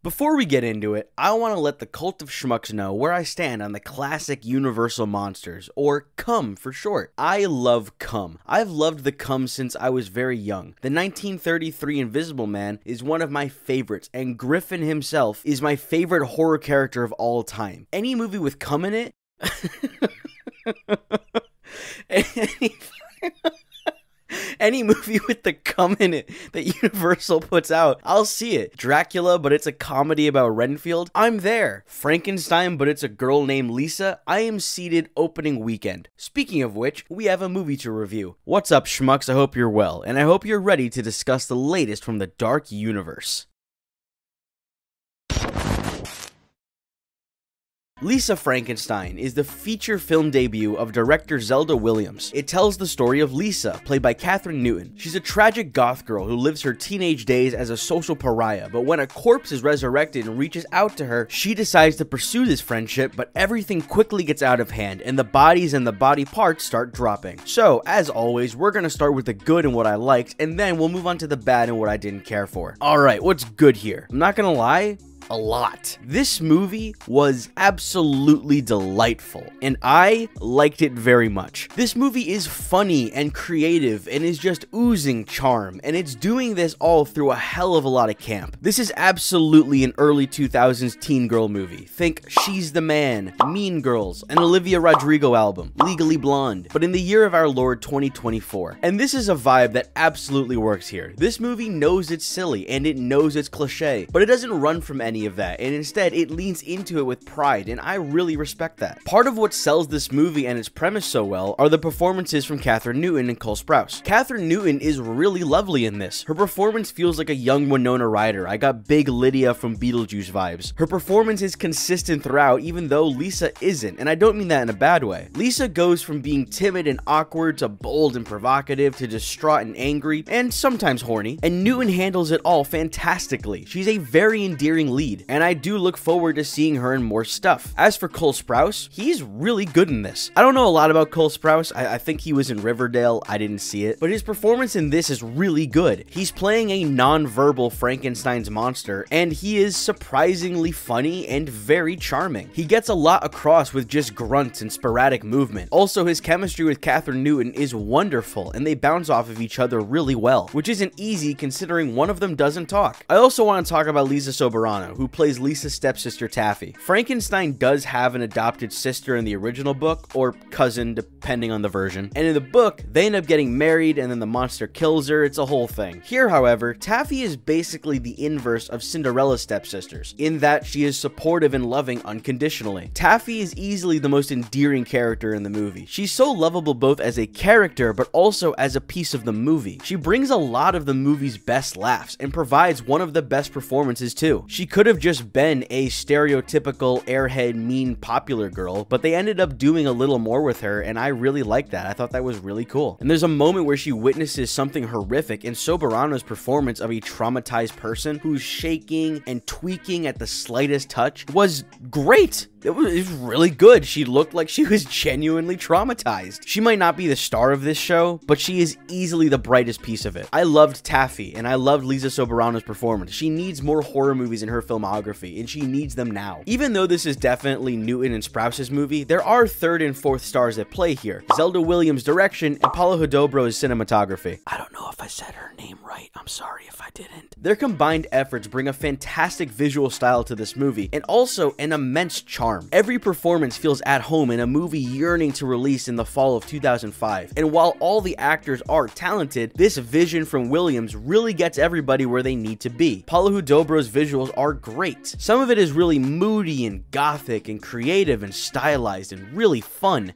Before we get into it, I want to let the Cult of Schmucks know where I stand on the classic Universal monsters, or cum for short. I love cum. I've loved the cum since I was very young. The 1933 Invisible Man is one of my favorites, and Griffin himself is my favorite horror character of all time. Any movie with cum in it? Any movie with the cum in it that Universal puts out, I'll see it. Dracula, but it's a comedy about Renfield, I'm there. Frankenstein, but it's a girl named Lisa, I am seated opening weekend. Speaking of which, we have a movie to review. What's up, schmucks? I hope you're well, and I hope you're ready to discuss the latest from the dark universe. Lisa Frankenstein is the feature film debut of director Zelda Williams. It tells the story of Lisa, played by Kathryn Newton. She's a tragic goth girl who lives her teenage days as a social pariah, but when a corpse is resurrected and reaches out to her, she decides to pursue this friendship, but everything quickly gets out of hand, and the bodies and the body parts start dropping. So, as always, we're gonna start with the good and what I liked, and then we'll move on to the bad and what I didn't care for. Alright, what's good here? I'm not gonna lie, a lot. This movie was absolutely delightful, and I liked it very much. This movie is funny and creative and is just oozing charm, and it's doing this all through a hell of a lot of camp. This is absolutely an early 2000s teen girl movie. Think She's the Man, Mean Girls, an Olivia Rodrigo album, Legally Blonde, but in the year of our Lord 2024. And this is a vibe that absolutely works here. This movie knows it's silly and it knows it's cliche, but it doesn't run from any of that, and instead it leans into it with pride, and I really respect that. Part of what sells this movie and its premise so well are the performances from Kathryn Newton and Cole Sprouse. Kathryn Newton is really lovely in this. Her performance feels like a young Winona Ryder. I got big Lydia from Beetlejuice vibes. Her performance is consistent throughout, even though Lisa isn't, and I don't mean that in a bad way. Lisa goes from being timid and awkward to bold and provocative to distraught and angry, and sometimes horny, and Newton handles it all fantastically. She's a very endearing lead, and I do look forward to seeing her in more stuff. As for Cole Sprouse, he's really good in this. I don't know a lot about Cole Sprouse. I think he was in Riverdale. I didn't see it, but his performance in this is really good. He's playing a non-verbal Frankenstein's monster, and he is surprisingly funny and very charming. He gets a lot across with just grunts and sporadic movement. Also, his chemistry with Kathryn Newton is wonderful, and they bounce off of each other really well, which isn't easy considering one of them doesn't talk. I also want to talk about Lisa Soberano, who plays Lisa's stepsister Taffy. Frankenstein does have an adopted sister in the original book, or cousin depending on the version, and in the book they end up getting married and then the monster kills her. It's a whole thing. Here, however, Taffy is basically the inverse of Cinderella's stepsisters, in that she is supportive and loving unconditionally. Taffy is easily the most endearing character in the movie. She's so lovable both as a character but also as a piece of the movie. She brings a lot of the movie's best laughs and provides one of the best performances too. She could have just been a stereotypical airhead, mean, popular girl, but they ended up doing a little more with her, and I really liked that. I thought that was really cool. And there's a moment where she witnesses something horrific, and Soberano's performance of a traumatized person who's shaking and tweaking at the slightest touch was great. It was really good. She looked like she was genuinely traumatized. She might not be the star of this show, but she is easily the brightest piece of it. I loved Taffy, and I loved Lisa Soberano's performance. She needs more horror movies in her filmography, and she needs them now. Even though this is definitely Newton and Sprouse's movie, there are third and fourth stars at play here. Zelda Williams' direction and Paula Hudobro's cinematography. I don't know if I said her name right. I'm sorry if I didn't. Their combined efforts bring a fantastic visual style to this movie, and also an immense charm. Every performance feels at home in a movie yearning to release in the fall of 2005. And while all the actors are talented, this vision from Williams really gets everybody where they need to be. Paula Hudobro's visuals are great. Some of it is really moody and gothic and creative and stylized and really fun.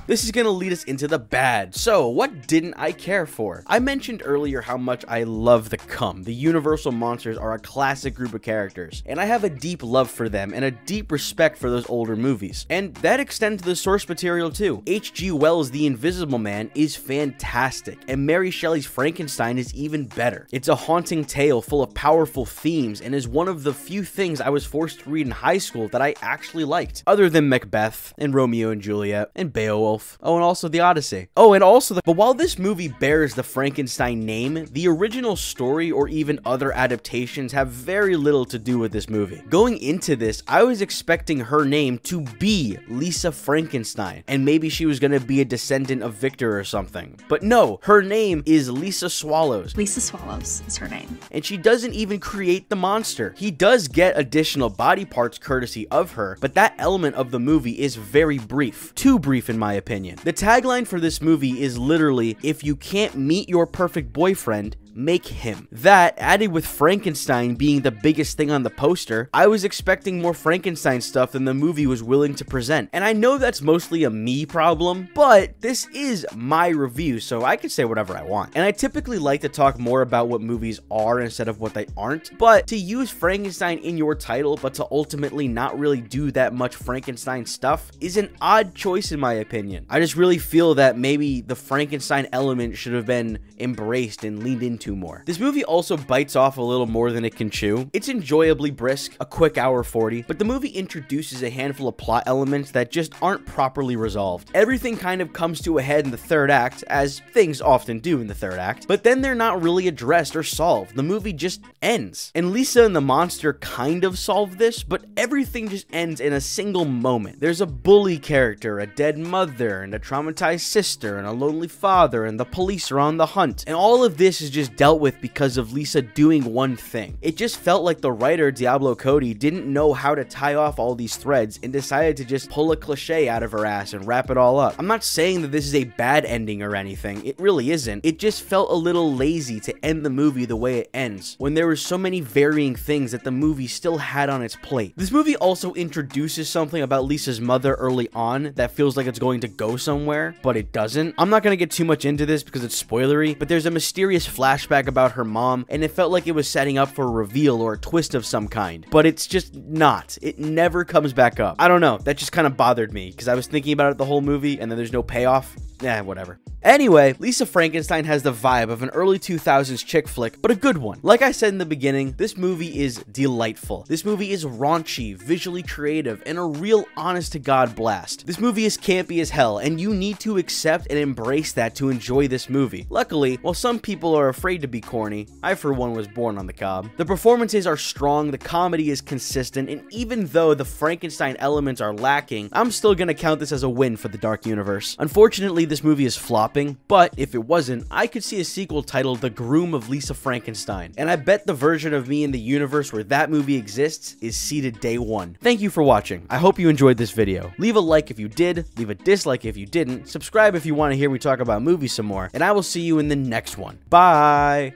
This is going to lead us into the bad. So, what didn't I care for? I mentioned earlier how much I love the cum. The Universal monsters are a classic group of characters, and I have a deep love for them and a deep respect for those older movies. And that extends to the source material too. H.G. Wells' The Invisible Man is fantastic, and Mary Shelley's Frankenstein is even better. It's a haunting tale full of powerful themes and is one of the few things I was forced to read in high school that I actually liked, other than Macbeth and Romeo and Juliet and Beowulf Beowulf. Oh, and also the Odyssey. Oh, and also but while this movie bears the Frankenstein name, the original story or even other adaptations have very little to do with this movie. Going into this, I was expecting her name to be Lisa Frankenstein, and maybe she was gonna be a descendant of Victor or something. But no, her name is Lisa Swallows. Lisa Swallows is her name. And she doesn't even create the monster. He does get additional body parts courtesy of her, but that element of the movie is very brief. Too brief in my opinion. The tagline for this movie is literally, if you can't meet your perfect boyfriend, make him. That, added with Frankenstein being the biggest thing on the poster, I was expecting more Frankenstein stuff than the movie was willing to present. And I know that's mostly a me problem, but this is my review, so I can say whatever I want. And I typically like to talk more about what movies are instead of what they aren't, but to use Frankenstein in your title, but to ultimately not really do that much Frankenstein stuff is an odd choice in my opinion. I just really feel that maybe the Frankenstein element should have been embraced and leaned into more. This movie also bites off a little more than it can chew. It's enjoyably brisk, a quick hour 40, but the movie introduces a handful of plot elements that just aren't properly resolved. Everything kind of comes to a head in the third act, as things often do in the third act, but then they're not really addressed or solved. The movie just ends. And Lisa and the monster kind of solve this, but everything just ends in a single moment. There's a bully character, a dead mother, and a traumatized sister, and a lonely father, and the police are on the hunt. And all of this is just dealt with because of Lisa doing one thing. It just felt like the writer, Diablo Cody, didn't know how to tie off all these threads and decided to just pull a cliche out of her ass and wrap it all up. I'm not saying that this is a bad ending or anything. It really isn't. It just felt a little lazy to end the movie the way it ends, when there were so many varying things that the movie still had on its plate. This movie also introduces something about Lisa's mother early on that feels like it's going to go somewhere, but it doesn't. I'm not going to get too much into this because it's spoilery, but there's a mysterious flashback about her mom, and it felt like it was setting up for a reveal or a twist of some kind, but it's just not. It never comes back up. I don't know, that just kind of bothered me because I was thinking about it the whole movie and then there's no payoff. Whatever. Anyway, Lisa Frankenstein has the vibe of an early 2000s chick flick, but a good one. Like I said in the beginning, this movie is delightful. This movie is raunchy, visually creative, and a real honest-to-God blast. This movie is campy as hell, and you need to accept and embrace that to enjoy this movie. Luckily, while some people are afraid to be corny, I for one was born on the cob. The performances are strong, the comedy is consistent, and even though the Frankenstein elements are lacking, I'm still gonna count this as a win for the Dark Universe. Unfortunately, this movie is flopping, but if it wasn't, I could see a sequel titled The Groom of Lisa Frankenstein, and I bet the version of me in the universe where that movie exists is seated day one. Thank you for watching. I hope you enjoyed this video. Leave a like if you did, leave a dislike if you didn't, subscribe if you want to hear me talk about movies some more, and I will see you in the next one. Bye!